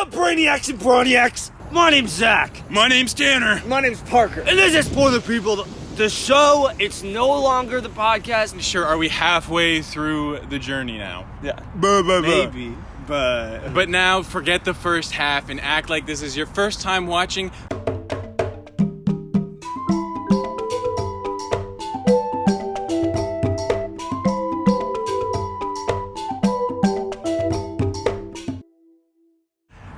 up, Brainiacs and Broniacs? My name's Zach. My name's Tanner. My name's Parker. And this is for the people. The show, it's no longer the podcast. Sure, are we halfway through the journey now? Yeah. Maybe. But now, forget the first half and act like this is your first time watching.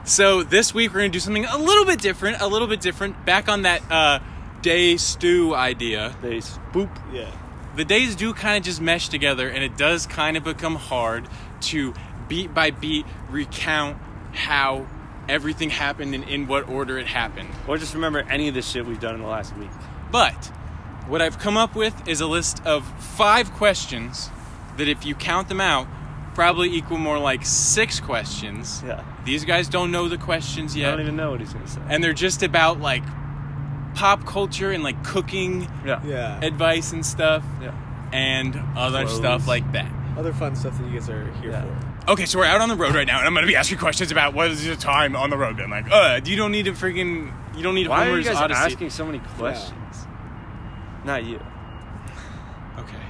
So this week we're going to do something a little bit different. Back on that day stew idea. Days. Boop. Yeah. The days do kind of just mesh together, and it does kind of become hard to beat by beat recount how everything happened and in what order it happened. Or just remember any of the shit we've done in the last week. But what I've come up with is a list of 5 questions that, if you count them out, probably equal more like 6 questions. Yeah. These guys don't know the questions yet. I don't even know what he's going to say. And they're just about like pop culture and like cooking Yeah. advice and stuff. Yeah. And other Clothes. stuff like that. Other fun stuff that you guys are here for. Okay, so we're out on the road right now, and I'm going to be asking questions about what is your time on the road. And like, you don't need Why Homer's are you guys Odyssey. asking so many questions? Not you. Okay.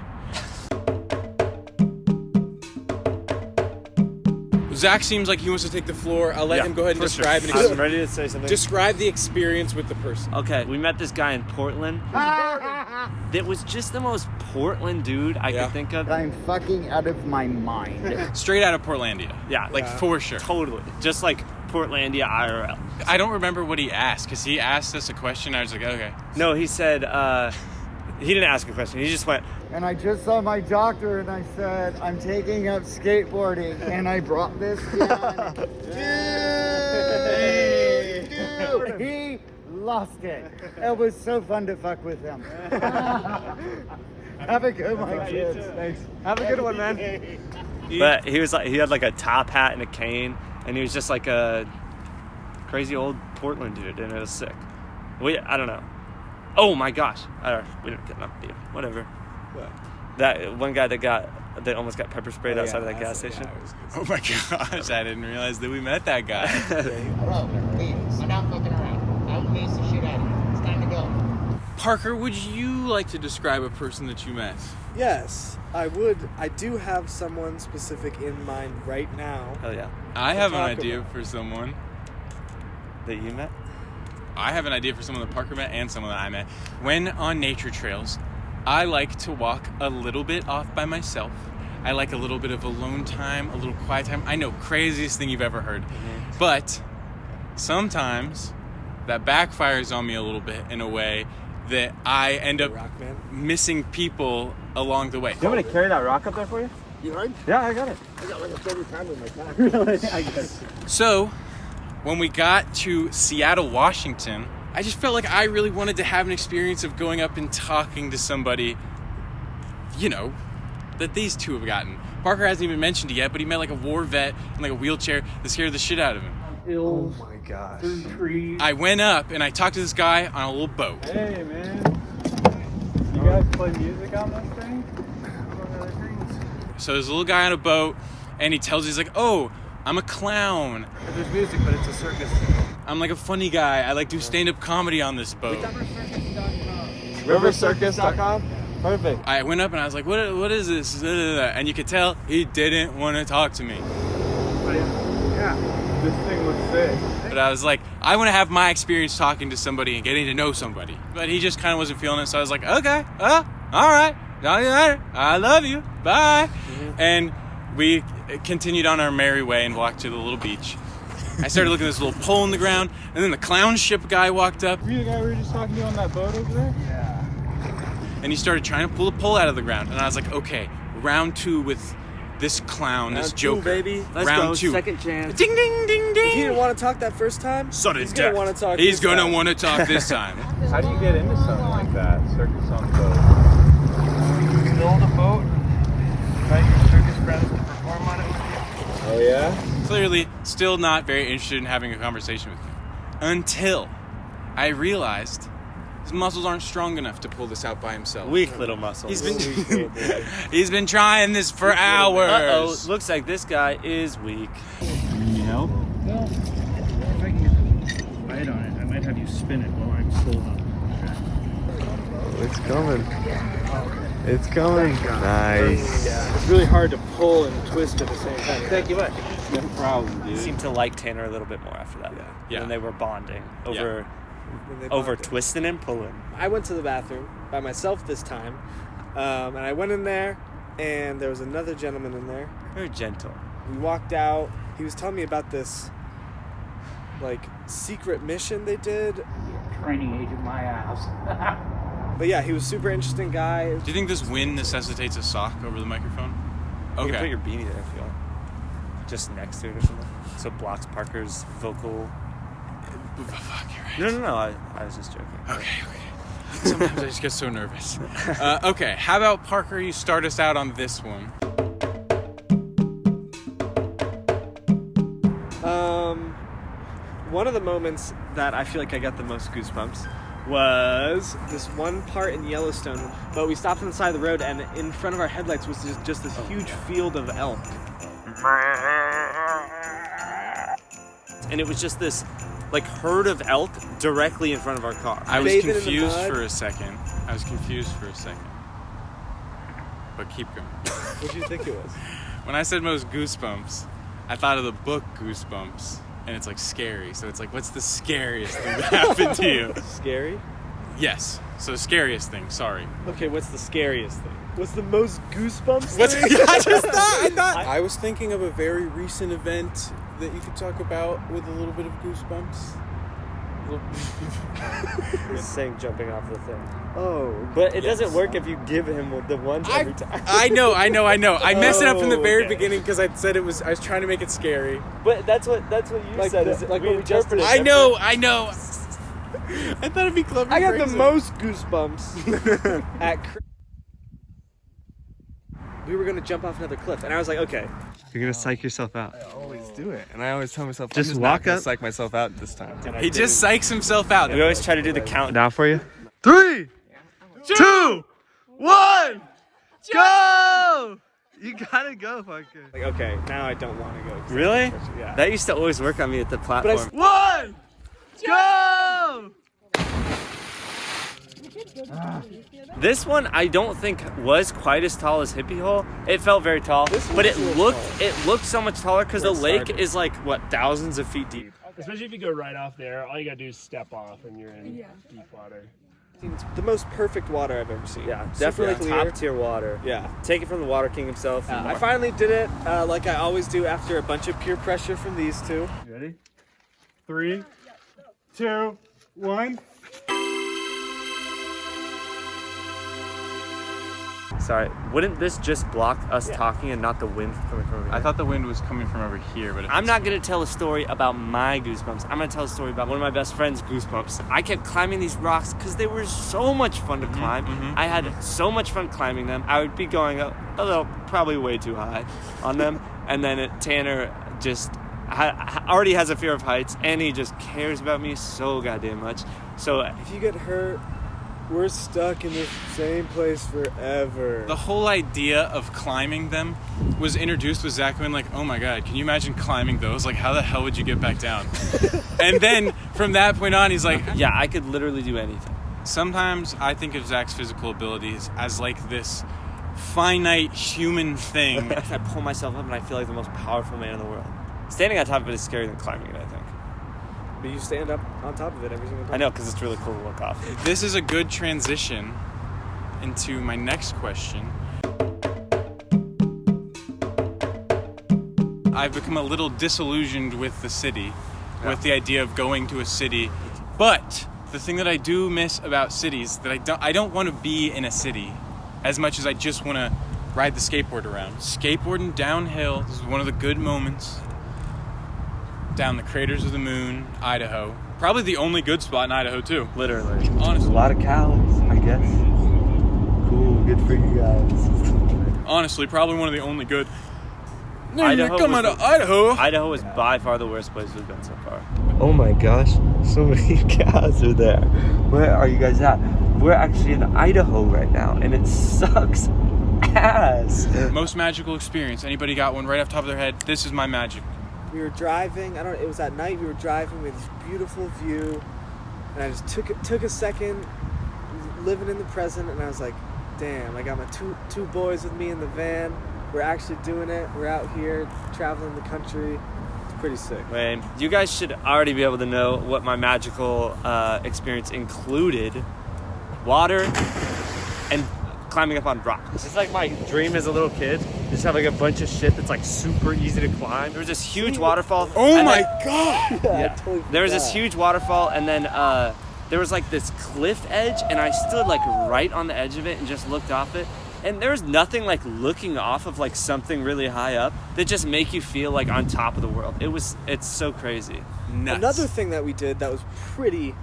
Zach seems like he wants to take the floor. I'll let him go ahead and describe I'm ready to say something. describe the experience with the person. Okay, we met this guy in Portland. That was just the most Portland dude I could think of. I'm fucking out of my mind. Straight out of Portlandia. Yeah, Like, for sure. Totally. Just like Portlandia IRL. I don't remember what he asked, because he asked us a question. I was like, okay. No, he said, he didn't ask a question. He just went, And I just saw my doctor and I said, I'm taking up skateboarding and I brought this down. Dude, he lost it. It was so fun to fuck with him. Have a good one, kids. Thanks. have a good one, man. But he was like, he had like a top hat and a cane, and he was just like a crazy old Portland dude, and it was sick. I don't know. Oh my gosh. We didn't get enough beer. Whatever. What? That one guy that almost got pepper sprayed outside of that gas station. Oh my gosh, I didn't realize that we met that guy. Bro, please. I'm not fucking around. I'll mace the shit out of you. It's time to go. Parker, would you like to describe a person that you met? Yes, I would. I do have someone specific in mind right now. Hell yeah. I have an talk idea about. for someone. That you met? I have an idea for someone that Parker met and someone that I met. When on nature trails, I like to walk a little bit off by myself. I like a little bit of alone time, a little quiet time. I know, craziest thing you've ever heard. Mm-hmm. But sometimes that backfires on me a little bit in a way that I end up missing people along the way. Do you want me to carry that rock up there for you? You heard? Yeah, I got it. I got like a 30 pounder in my pack. Really? I guess. So, when we got to Seattle, Washington, I just felt like I really wanted to have an experience of going up and talking to somebody, that these two have gotten. Parker hasn't even mentioned it yet, but he met like a war vet in like a wheelchair that scared the shit out of him. Oh my gosh. I went up and I talked to this guy on a little boat. Hey man, you guys play music on this thing? So there's a little guy on a boat, and he's like, oh, I'm a clown. There's music, but it's a circus. I'm like a funny guy. I like do stand-up comedy on this boat. Rivercircus.com? Perfect. I went up and I was like, what is this? And you could tell he didn't want to talk to me. Yeah, this thing looks sick. But I was like, I want to have my experience talking to somebody and getting to know somebody. But he just kind of wasn't feeling it, so I was like, okay, all right, talk to you later. I love you, bye. Mm-hmm. And we continued on our merry way and walked to the little beach. I started looking at this little pole in the ground, and then the clown ship guy walked up. Were you the guy we were just talking to on that boat over there? Yeah. And he started trying to pull the pole out of the ground. And I was like, okay, round 2 with this clown, this joker. Baby. Let's round go. 2. Second chance. Ding, ding, ding, ding. If he didn't want to talk that first time, Sudden he's death. gonna want to talk. He's this gonna time. want to talk this time. How do you get into something like that? Circus on the boat. Build a boat. Invite your circus friends to perform on it with you. Oh yeah? Clearly, still not very interested in having a conversation with me. Until I realized his muscles aren't strong enough to pull this out by himself. Weak little muscles. He's been trying this for hours. Uh-oh, looks like this guy is weak. You know? ride on it. I might have you spin it while I'm pulled up. It's coming. It's coming. Nice. It's really hard to pull and twist at the same time. Thank you much. No problem, dude. Seemed to like Tanner a little bit more after that. Yeah. When they were bonding over When they over bonded. twisting and pulling. I went to the bathroom by myself this time, and I went in there, and there was another gentleman in there. Very gentle. We walked out. He was telling me about this, like, secret mission they did. Training agent, my ass. But yeah, he was a super interesting guy. Do you think this wind necessitates a sock over the microphone? You can put Okay. your beanie there if you want. Just next to it or something. So it blocks Parker's vocal. Fuck, you're right. No. I was just joking. Okay. Sometimes I just get so nervous. Okay, how about Parker, you start us out on this one? One of the moments that I feel like I got the most goosebumps was this one part in Yellowstone, but we stopped on the side of the road, and in front of our headlights was just this huge field of elk. And it was just this like herd of elk directly in front of our car. I was Bathing in the confused mud. for a second. But keep going. What do you think it was? When I said most goosebumps, I thought of the book Goosebumps, and it's like scary. So it's like, what's the scariest thing that happened to you? Scary? Yes. So scariest thing. Sorry. Okay, what's the scariest thing? What's the most goosebumps What's? thing? I just thought. I was thinking of a very recent event that you could talk about with a little bit of goosebumps. He's saying jumping off the thing. Oh. But it doesn't work if you give him the ones every time. I know. I messed it up from the very okay. beginning because I said I was trying to make it scary. But that's what you Like said. the- Is like we what we just interpreted I it. know. I thought it'd be clever. I got the phrasing. most goosebumps at we were gonna jump off another cliff, and I was like, okay. You're gonna psych yourself out. I always do it, and I always tell myself, Just I'm just walk not gonna up. psych myself out this time. He just psychs himself out. We always try to do the countdown for you. 3, 2, 1, go! You gotta go, Parker. Like, okay, now I don't want to go. Really? Yeah. That used to always work on me at the platform. 1, Go! This one I don't think was quite as tall as Hippie Hole. It felt very tall, but it looked so much taller because the lake is like what, thousands of feet deep. Especially if you go right off there, all you gotta do is step off and you're in deep water. It's the most perfect water I've ever seen. Yeah, Super definitely clear. top tier water. Yeah. Take it from the Water King himself. and I more. finally did it, like I always do after a bunch of peer pressure from these two. You ready? 3, 2, 1. Sorry, wouldn't this just block us talking and not the wind coming from over here? I thought the wind was coming from over here, but I'm not gonna tell a story about my Goosebumps. I'm gonna tell a story about one of my best friends' Goosebumps. I kept climbing these rocks because they were so much fun to climb. I had so much fun climbing them. I would be going up a little, probably way too high on them. And then Tanner just already has a fear of heights, and he just cares about me so goddamn much. So If you get hurt, we're stuck in the same place forever. The whole idea of climbing them was introduced with Zach going like, oh my god, can you imagine climbing those? Like, how the hell would you get back down? And then from that point on, he's like, yeah, I could literally do anything. sometimes I think of Zach's physical abilities as like this finite human thing. I pull myself up and I feel like the most powerful man in the world. Standing on top of it is scarier than climbing it, I think. But you stand up on top of it every single time. I know, because it's really cool to look off. This is a good transition into my next question. I've become a little disillusioned with the city, with the idea of going to a city. But the thing that I do miss about cities, that I don't want to be in a city as much as I just want to ride the skateboard around. Skateboarding downhill, this is one of the good moments. Down the craters of the moon, Idaho. Probably the only good spot in Idaho too. Literally. Honestly. A lot of cows, I guess. Cool, good for you guys. Honestly, probably one of the only good. Idaho Come was out of Idaho. Idaho is by far the worst place we've been so far. Oh my gosh, so many cows are there. Where are you guys at? We're actually in Idaho right now, and it sucks ass. Most magical experience. Anybody got one right off the top of their head? This is my magic. we were driving. It was at night. We were driving with this beautiful view, and I just took a second, living in the present, and I was like, damn, I got my two boys with me in the van. We're actually doing it. We're out here traveling the country. It's pretty sick. Man, you guys should already be able to know what my magical experience included. Water and climbing up on rocks. It's like my dream as a little kid. Just have like a bunch of shit that's like super easy to climb. There was this huge waterfall. Oh my god! Yeah, I totally There was this forgot. huge waterfall, and then there was like this cliff edge, and I stood like right on the edge of it and just looked off it. And there was nothing like looking off of like something really high up that just make you feel like on top of the world. It's so crazy. Nuts. Another thing that we did that was pretty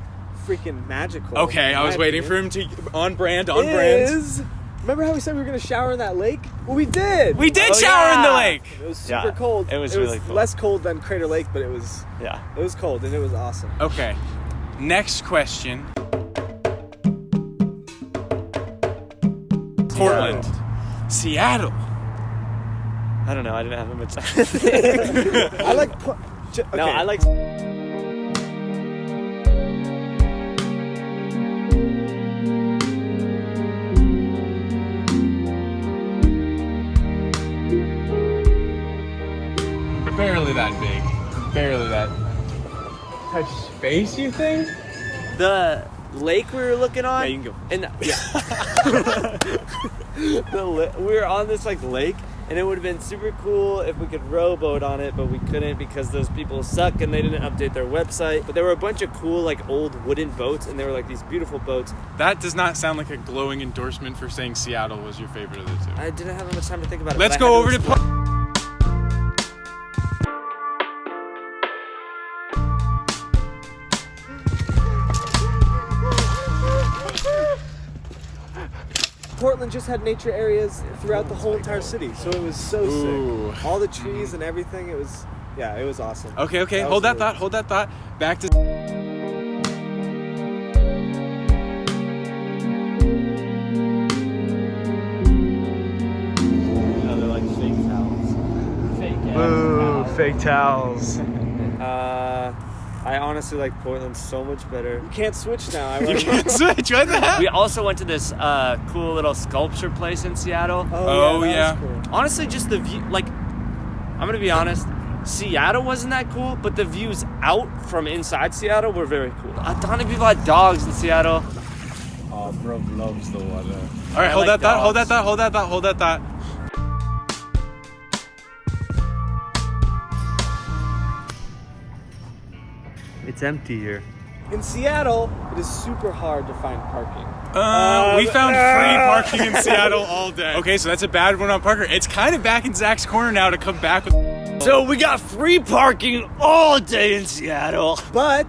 freaking magical. Okay, I was waiting for him to on brand. Remember how we said we were going to shower in that lake? Well, we did. We did shower in the lake. It was super Yeah, cold. it was really cool. Less cold than Crater Lake, but it was cold and it was awesome. Okay, next question. Portland, Seattle. I don't know. I didn't have much time. I like No, I like. Barely that big. Barely that. Touch space, you think? The lake we were looking on. Yeah, you can go. And we were on this like lake, and it would have been super cool if we could rowboat on it, but we couldn't because those people suck and they didn't update their website. But there were a bunch of cool like old wooden boats, and they were like these beautiful boats. That does not sound like a glowing endorsement for saying Seattle was your favorite of the two. I didn't have much time to think about it. Let's but I go had over to explore. Portland just had nature areas throughout the whole entire city, so it was so sick. All the trees and everything. It was awesome. Okay. Hold that thought. Back to. Oh, they're like fake towels. Boo, fake towels. I honestly like Portland so much better. You can't switch now. You can't switch. What the hell? We also went to this cool little sculpture place in Seattle. Oh, that yeah. was cool. Honestly, just the view, like, I'm gonna be honest, Seattle wasn't that cool, but the views out from inside Seattle were very cool. A ton of people had dogs in Seattle. Oh, bro loves the water. All right, hold like that dogs. thought. It's empty here. In Seattle, it is super hard to find parking. We found free parking in Seattle all day. Okay, so that's a bad one on Parker. It's kind of back in Zach's corner now to come back with. So we got free parking all day in Seattle. But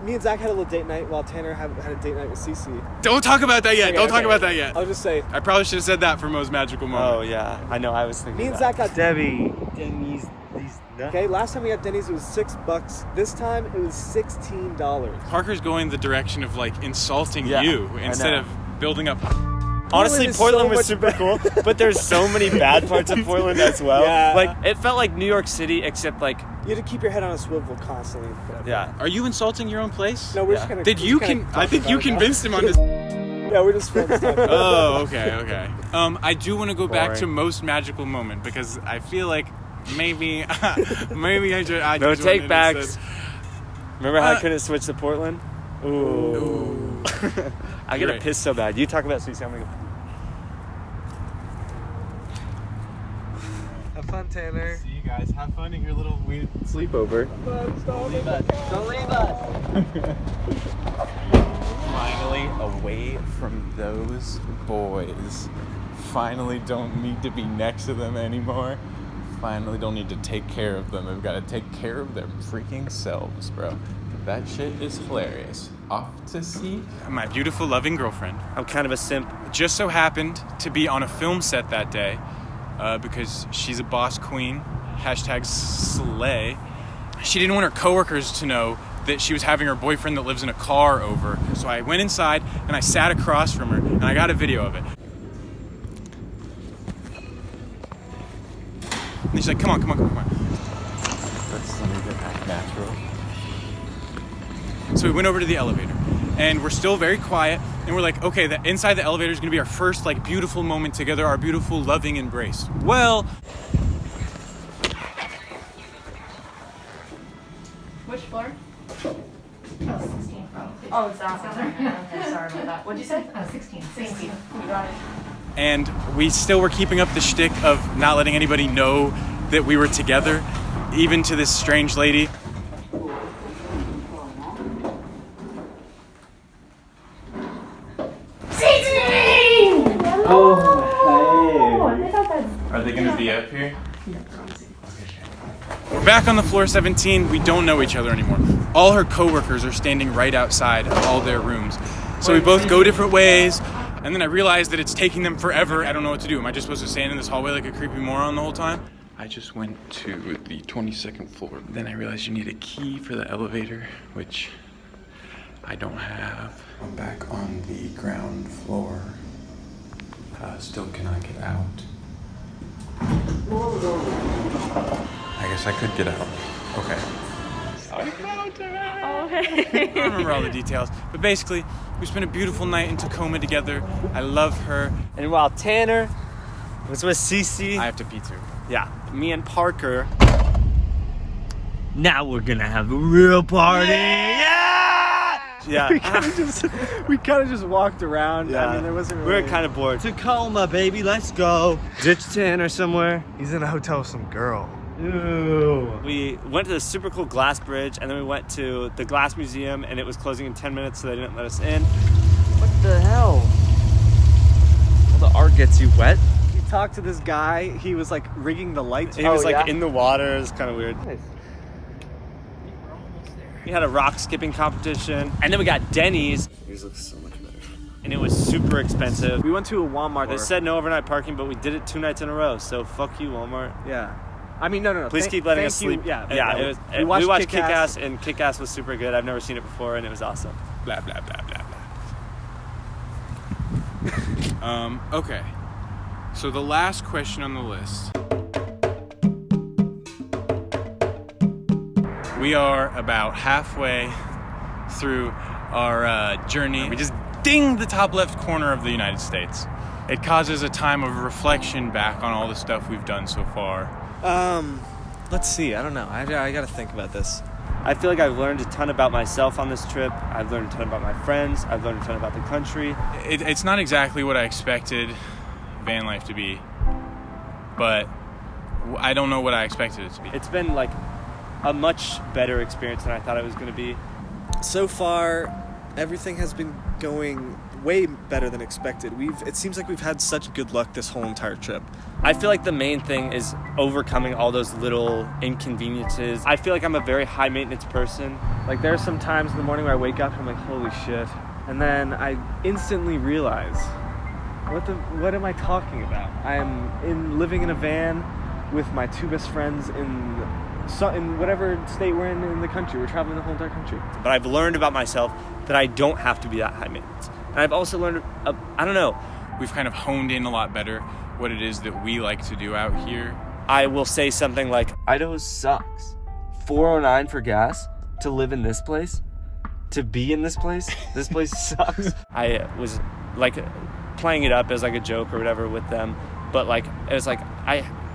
me and Zach had a little date night while Tanner had a date night with Cece. Don't talk about that yet. Okay, Don't talk okay. about that yet. I'll just say, I probably should have said that for Mo's magical moment. Oh yeah, I know. I was thinking. me and that. Zach got Denny's. These. Okay, last time we got Denny's, it was $6. This time, it was $16. Parker's going the direction of like insulting Yeah, you I instead know. of building up. Honestly, is Portland so was much super cool, but there's so many bad parts of Portland as well. Yeah. Like it felt like New York City, except like You had to keep your head on a swivel constantly. yeah. Are you insulting your own place? No, we're Yeah. just kind of. Did you I think you convinced him on this. Yeah, we're just friends. talking. Oh, okay. I do want to go back Boring. to most magical moment because I feel like maybe I should. No just take went in and backs. said- Remember how I couldn't switch to Portland? Ooh. I get You're to right. piss so bad. You talk about Cece. I'm gonna go. Have fun, Tanner. See you guys. Have fun in your little weird sleepover. Don't leave us. Finally away from those boys. Finally don't need to be next to them anymore. Finally don't need to take care of them. I've got to take care of their freaking selves, bro. That shit is hilarious. Off to see my beautiful, loving girlfriend. I'm kind of a simp. Just so happened to be on a film set that day because she's a boss queen. #slay. She didn't want her coworkers to know that she was having her boyfriend that lives in a car over. So I went inside and I sat across from her and I got a video of it. And she's like, come on. That's something that natural. So we went over to the elevator, and we're still very quiet, and we're like, okay, inside the elevator is gonna be our first like beautiful moment together, our beautiful loving embrace. Well, Which floor? Oh, 16 probably. Oh, it's that one. Okay, sorry about that. What'd you say? 16. 16. You got it. and we still were keeping up the shtick of not letting anybody know that we were together, even to this strange lady. Are they gonna be up here? We're back on the floor 17. We don't know each other anymore. All her coworkers are standing right outside of all their rooms. So we both go different ways, and then I realize that it's taking them forever. I don't know what to do. Am I just supposed to stand in this hallway like a creepy moron the whole time? I just went to the 22nd floor. Then I realized you need a key for the elevator, which I don't have. I'm back on the ground floor. Still cannot get out. I guess I could get out. Okay. I found her! Oh, hey. I don't remember all the details, but basically, we spent a beautiful night in Tacoma together. I love her. And while Tanner was with Cece, I have to pee too. yeah, me and Parker. Now we're gonna have a real party. Yeah. we kind of just walked around. Yeah. I mean, there wasn't We really... were kind of bored. Tacoma, baby, let's go. Ditch Tanner somewhere. He's in a hotel with some girl. Ooh. We went to the super cool glass bridge, and then we went to the glass museum, and it was closing in 10 minutes, so they didn't let us in. What the hell? All the art gets you wet. We talked to this guy. He was like rigging the lights. He was like in the water. It was kind of weird. Nice. We had a rock skipping competition, and then we got Denny's. These look so much better. And it was super expensive. We went to a Walmart. They said no overnight parking, but we did it 2 nights in a row, so fuck you, Walmart. Yeah. I mean, no. Please keep letting us sleep. Yeah. Yeah, we watched Kick-Ass, and Kick-Ass was super good. I've never seen it before, and it was awesome. Blah, blah, blah, blah, blah. Okay. So the last question on the list. We are about halfway through our journey. We just dinged the top left corner of the United States. It causes a time of reflection back on all the stuff we've done so far. Let's see. I don't know. I got to think about this. I feel like I've learned a ton about myself on this trip. I've learned a ton about my friends. I've learned a ton about the country. It's not exactly what I expected van life to be, but I don't know what I expected it to be. It's been like a much better experience than I thought it was going to be. So far, everything has been going way better than expected. It seems like we've had such good luck this whole entire trip. I feel like the main thing is overcoming all those little inconveniences. I feel like I'm a very high maintenance person. Like there are some times in the morning where I wake up and I'm like, holy shit. And then I instantly realize, what am I talking about? I'm living in a van with my 2 best friends in whatever state we're in the country. We're traveling the whole entire country. But I've learned about myself that I don't have to be that high maintenance. And I've also learned, I don't know. We've kind of honed in a lot better what it is that we like to do out here. I will say something like, Idaho sucks. $4.09 for gas to live in this place, to be in this place sucks. I was like playing it up as like a joke or whatever with them, but like it was like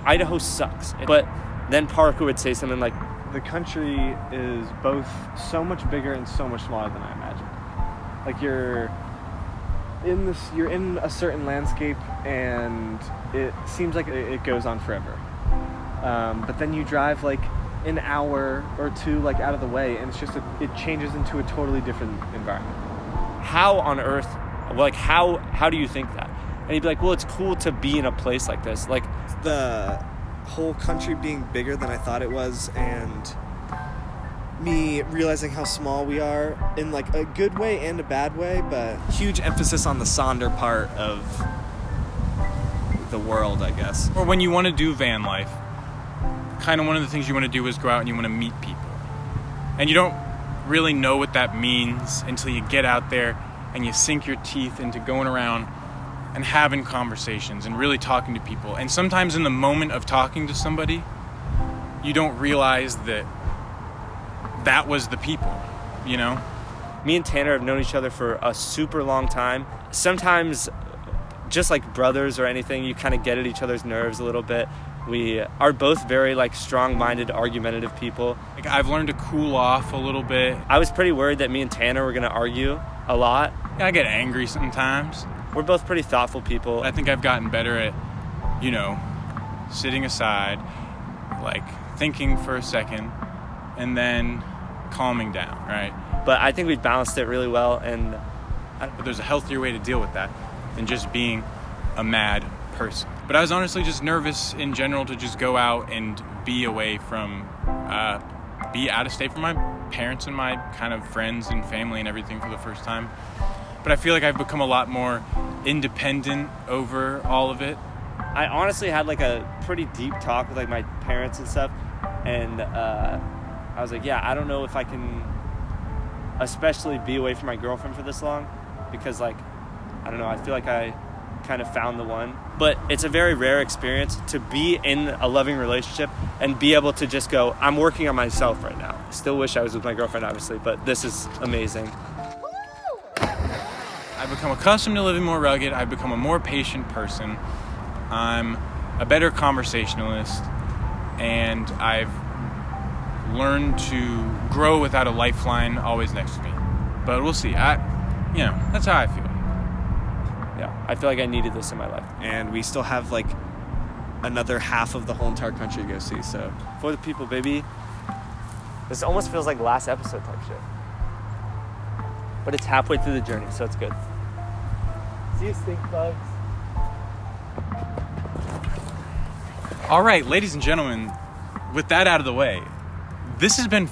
Idaho sucks. But then Parker would say something like, the country is both so much bigger and so much smaller than I imagined. Like you're in a certain landscape and it seems like it goes on forever. But then you drive like an hour or 2 like out of the way and it's just it changes into a totally different environment. How on earth, like how do you think that? And he'd be like, well, it's cool to be in a place like this. Like the whole country being bigger than I thought it was, and me realizing how small we are in like a good way and a bad way, but huge emphasis on the Sonder part of the world, I guess. Or when you want to do van life, kind of one of the things you want to do is go out and you want to meet people. And you don't really know what that means until you get out there and you sink your teeth into going around and having conversations and really talking to people. And sometimes in the moment of talking to somebody, you don't realize that that was the people, you know? Me and Tanner have known each other for a super long time. Sometimes, just like brothers or anything, you kind of get at each other's nerves a little bit. We are both very like strong-minded, argumentative people. Like, I've learned to cool off a little bit. I was pretty worried that me and Tanner were gonna argue a lot. Yeah, I get angry sometimes. We're both pretty thoughtful people. I think I've gotten better at, you know, sitting aside, like thinking for a second, and then calming down, right? But I think we've balanced it really well, and but there's a healthier way to deal with that than just being a mad person. But I was honestly just nervous in general to just go out and be away from, be out of state from my parents and my kind of friends and family and everything for the first time. But I feel like I've become a lot more independent over all of it. I honestly had like a pretty deep talk with like my parents and stuff, and I was like, yeah, I don't know if I can especially be away from my girlfriend for this long, because like, I don't know, I feel like I kind of found the one. But it's a very rare experience to be in a loving relationship and be able to just go, I'm working on myself right now. Still wish I was with my girlfriend, obviously, but this is amazing. I've become accustomed to living more rugged. I've become a more patient person. I'm a better conversationalist, and I've learned to grow without a lifeline always next to me. But we'll see. That's how I feel. Yeah, I feel like I needed this in my life. And we still have like another half of the whole entire country to go see, so. For the people, baby. This almost feels like last episode type shit. But it's halfway through the journey, so it's good. See you, stink bugs. All right, ladies and gentlemen, with that out of the way, this has been